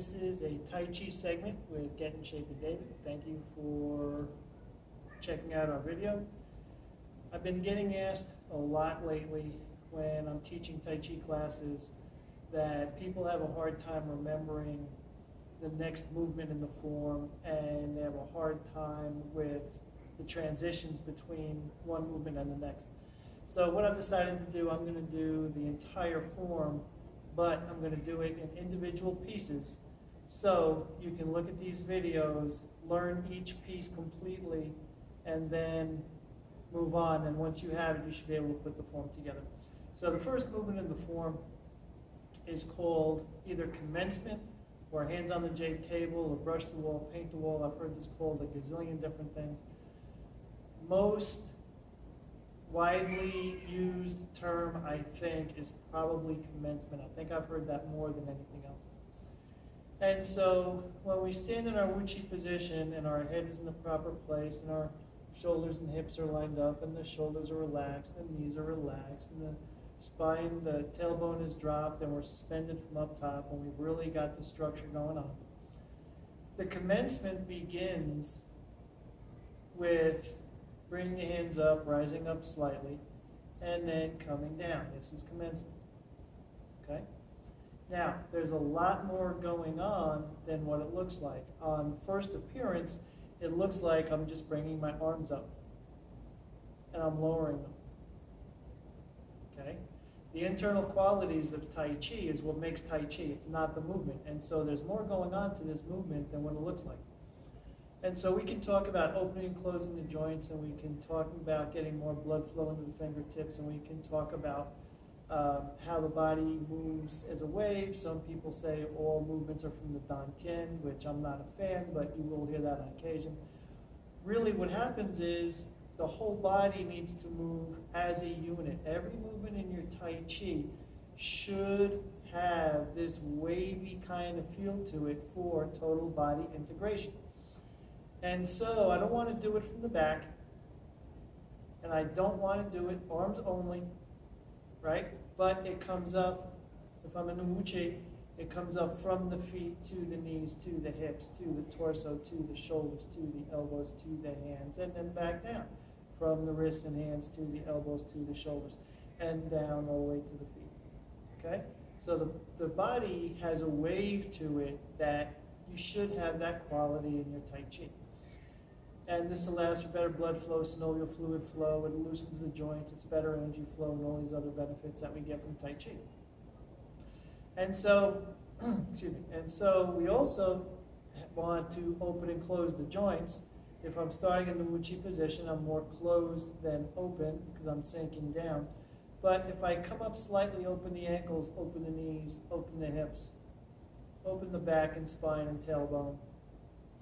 This is a Tai Chi segment with Get in Shape with David. Thank you for checking out our video. I've been getting asked a lot lately when I'm teaching Tai Chi classes that people have a hard time remembering the next movement in the form, and they have a hard time with the transitions between one movement and the next. So what I've decided to do, I'm going to do the entire form, but I'm going to do it in individual pieces so you can look at these videos, learn each piece completely, and then move on. And once you have it, you should be able to put the form together. So the first movement in the form is called either commencement, or hands on the jade table, or brush the wall, paint the wall. I've heard this called a gazillion different things. Most widely used term, I think, is probably commencement. I think I've heard that more than anything else. And so when we stand in our Wuchi position and our head is in the proper place and our shoulders and hips are lined up and the shoulders are relaxed, the knees are relaxed, and the spine, the tailbone is dropped, and we're suspended from up top, and we've really got the structure going on. The commencement begins with bringing the hands up, rising up slightly, and then coming down. This is commencement. Okay? Now, there's a lot more going on than what it looks like. On first appearance, it looks like I'm just bringing my arms up, and I'm lowering them. Okay? The internal qualities of Tai Chi is what makes Tai Chi. It's not the movement. And so there's more going on to this movement than what it looks like. And so we can talk about opening and closing the joints, and we can talk about getting more blood flow into the fingertips, and we can talk about how the body moves as a wave. Some people say all movements are from the Dantian, which I'm not a fan, but you will hear that on occasion. Really what happens is the whole body needs to move as a unit. Every movement in your Tai Chi should have this wavy kind of feel to it for total body integration. And so I don't want to do it from the back, and I don't want to do it arms only, right? But it comes up, if I'm in the Wuchi, it comes up from the feet to the knees, to the hips, to the torso, to the shoulders, to the elbows, to the hands, and then back down. From the wrists and hands to the elbows, to the shoulders, and down all the way to the feet. Okay? So the body has a wave to it that you should have that quality in your Tai Chi. And this allows for better blood flow, synovial fluid flow, it loosens the joints, it's better energy flow, and all these other benefits that we get from Tai Chi. And so, excuse me, and so we also want to open and close the joints. If I'm starting in the Wuchi position, I'm more closed than open because I'm sinking down. But if I come up slightly, open the ankles, open the knees, open the hips, open the back and spine and tailbone,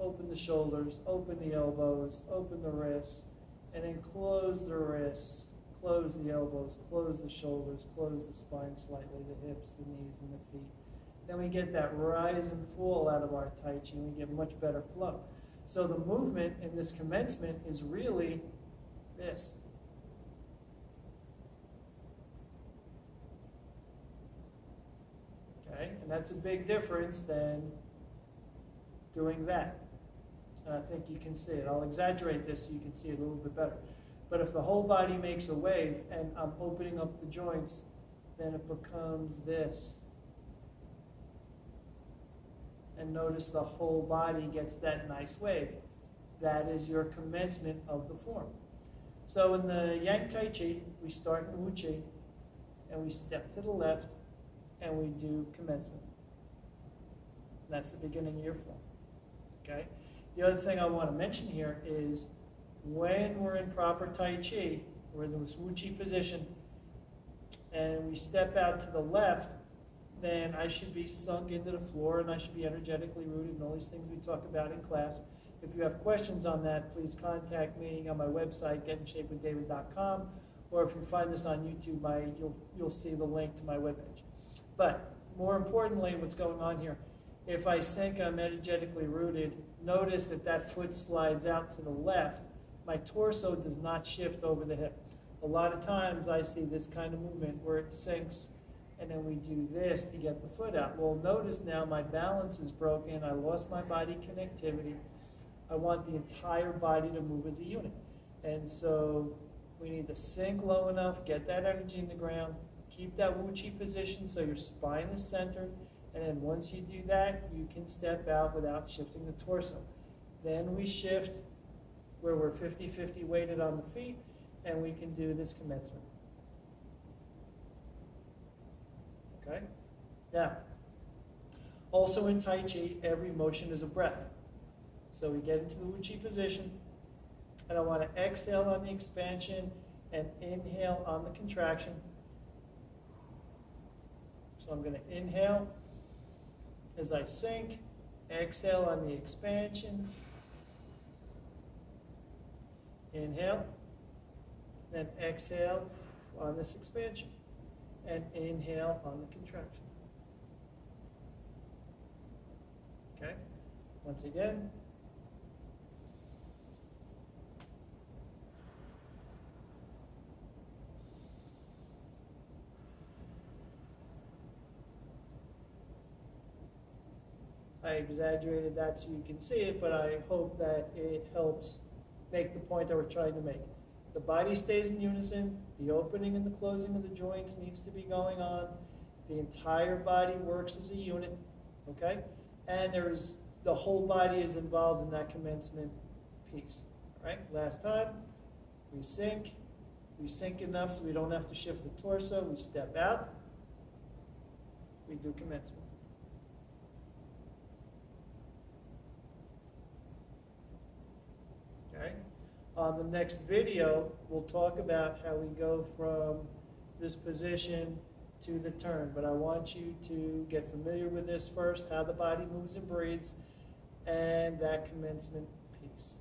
open the shoulders, open the elbows, open the wrists, and then close the wrists, close the elbows, close the shoulders, close the spine slightly, the hips, the knees, and the feet. Then we get that rise and fall out of our Tai Chi, and we get much better flow. So the movement in this commencement is really this. Okay, and that's a big difference than doing that. And I think you can see it. I'll exaggerate this so you can see it a little bit better. But if the whole body makes a wave and I'm opening up the joints, then it becomes this. And notice the whole body gets that nice wave. That is your commencement of the form. So in the Yang Tai Chi, we start in Wuchi, and we step to the left, and we do commencement. And that's the beginning of your form. Okay? The other thing I want to mention here is when we're in proper Tai Chi, we're in this Wuchi position, and we step out to the left, then I should be sunk into the floor, and I should be energetically rooted, and all these things we talk about in class. If you have questions on that, please contact me on my website, getinshapeWithDavid.com, or if you find this on YouTube, you'll see the link to my webpage. But more importantly, what's going on here, if I sink, I'm energetically rooted, notice that that foot slides out to the left. My torso does not shift over the hip. A lot of times I see this kind of movement where it sinks and then we do this to get the foot out. Well, notice now my balance is broken. I lost my body connectivity. I want the entire body to move as a unit. And so we need to sink low enough, get that energy in the ground, keep that Wu Chi position so your spine is centered, and then once you do that, you can step out without shifting the torso. Then we shift where we're 50-50 weighted on the feet, and we can do this commencement. Okay? Now, also in Tai Chi, every motion is a breath. So we get into the Wu Chi position, and I want to exhale on the expansion and inhale on the contraction. So I'm going to inhale as I sink, exhale on the expansion, inhale, then exhale on this expansion, and inhale on the contraction. Okay? Once again. I exaggerated that so you can see it, but I hope that it helps make the point that we're trying to make. The body stays in unison. The opening and the closing of the joints needs to be going on. The entire body works as a unit, okay? And the whole body is involved in that commencement piece, right? Last time, we sink enough so we don't have to shift the torso. We step out. We do commencement. Okay. On the next video, we'll talk about how we go from this position to the turn. But I want you to get familiar with this first, how the body moves and breathes, and that commencement piece.